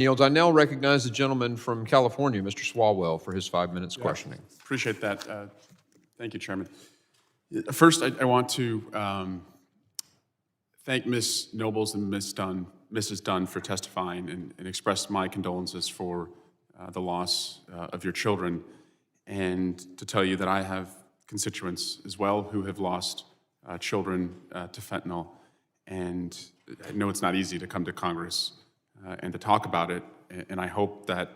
Yields. I now recognize the gentleman from California, Mr. Swalwell, for his 5 minutes questioning. Appreciate that. Thank you, Chairman. First, I want to thank Ms. Nobles and Mrs. Dunn for testifying and express my condolences for the loss of your children, and to tell you that I have constituents as well who have lost children to fentanyl. And I know it's not easy to come to Congress and to talk about it, and I hope that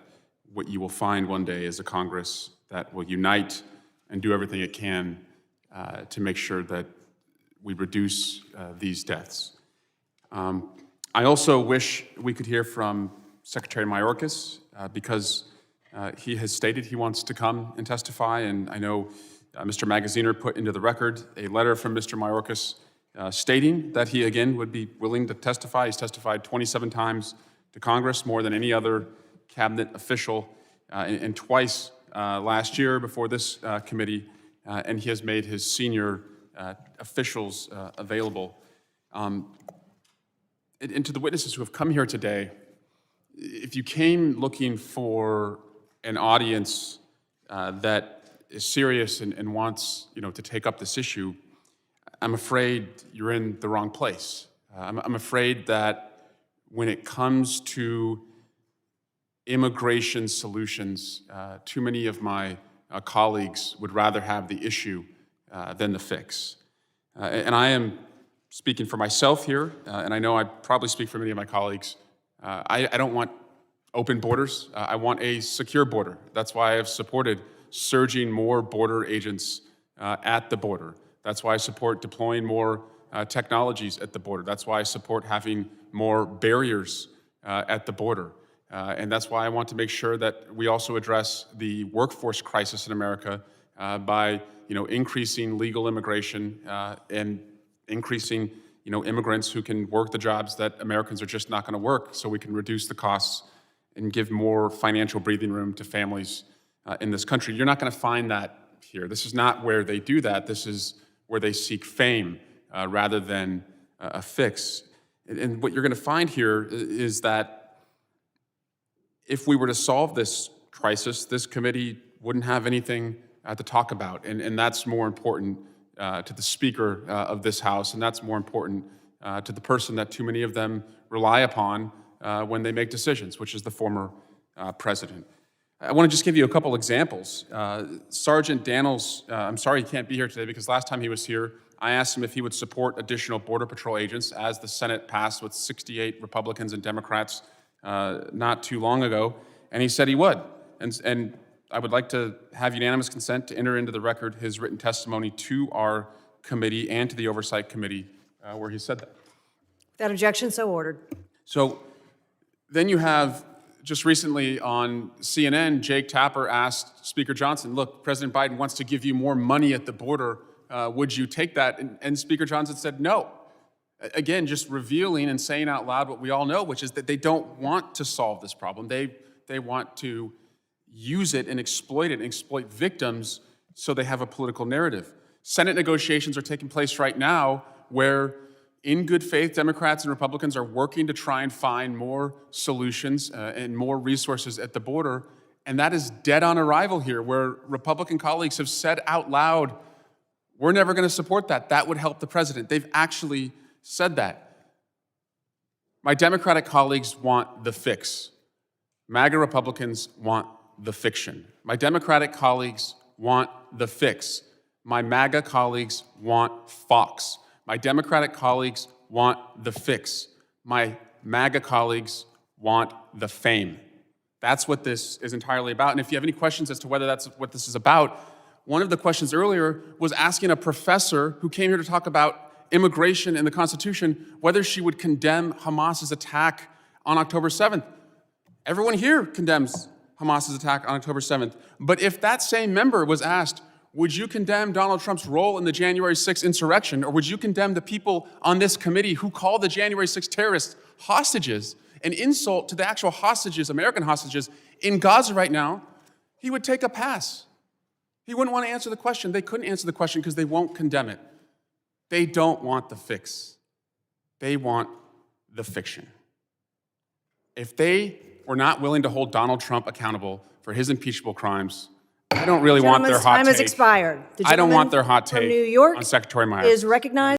what you will find one day is a Congress that will unite and do everything it can to make sure that we reduce these deaths. I also wish we could hear from Secretary Mayorkas because he has stated he wants to come and testify, and I know Mr. Magaziner put into the record a letter from Mr. Mayorkas stating that he again would be willing to testify. He's testified 27 times to Congress, more than any other cabinet official, and twice last year before this committee, and he has made his senior officials available. And to the witnesses who have come here today, if you came looking for an audience that is serious and wants, to take up this issue, I'm afraid you're in the wrong place. I'm afraid that when it comes to immigration solutions, too many of my colleagues would rather have the issue than the fix. And I am speaking for myself here, and I know I probably speak for many of my colleagues. I don't want open borders. I want a secure border. That's why I've supported surging more border agents at the border. That's why I support deploying more technologies at the border. That's why I support having more barriers at the border. And that's why I want to make sure that we also address the workforce crisis in America by, increasing legal immigration and increasing, immigrants who can work the jobs that Americans are just not going to work, so we can reduce the costs and give more financial breathing room to families in this country. You're not going to find that here. This is not where they do that. This is where they seek fame rather than a fix. And what you're going to find here is that if we were to solve this crisis, this committee wouldn't have anything to talk about. And that's more important to the Speaker of this House, and that's more important to the person that too many of them rely upon when they make decisions, which is the former president. I want to just give you a couple examples. Sergeant Daniels, I'm sorry he can't be here today because last time he was here, I asked him if he would support additional Border Patrol agents as the Senate passed with 68 Republicans and Democrats not too long ago, and he said he would. And I would like to have unanimous consent to enter into the record his written testimony to our committee and to the Oversight Committee where he said that. Without objection, so ordered. So then you have, just recently on CNN, Jake Tapper asked Speaker Johnson, look, President Biden wants to give you more money at the border. Would you take that? And Speaker Johnson said no. Again, just revealing and saying out loud what we all know, which is that they don't want to solve this problem. They want to use it and exploit victims so they have a political narrative. Senate negotiations are taking place right now where, in good faith, Democrats and Republicans are working to try and find more solutions and more resources at the border, and that is dead on arrival here, where Republican colleagues have said out loud, we're never going to support that. That would help the president. They've actually said that. My Democratic colleagues want the fix. MAGA Republicans want the fiction. My Democratic colleagues want the fix. My MAGA colleagues want Fox. My Democratic colleagues want the fix. My MAGA colleagues want the fame. That's what this is entirely about. And if you have any questions as to whether that's what this is about, one of the questions earlier was asking a professor who came here to talk about immigration and the Constitution, whether she would condemn Hamas's attack on October 7th. Everyone here condemns Hamas's attack on October 7th. But if that same member was asked, would you condemn Donald Trump's role in the January 6th insurrection, or would you condemn the people on this committee who called the January 6th terrorists hostages, an insult to the actual hostages, American hostages, in Gaza right now, he would take a pass. He wouldn't want to answer the question. They couldn't answer the question because they won't condemn it. They don't want the fix. They want the fiction. If they were not willing to hold Donald Trump accountable for his impeachable crimes, I don't really want their Gentleman's hot time has take. expired. The I don't want gentleman their hot from take New York on Secretary Myers. is recognized.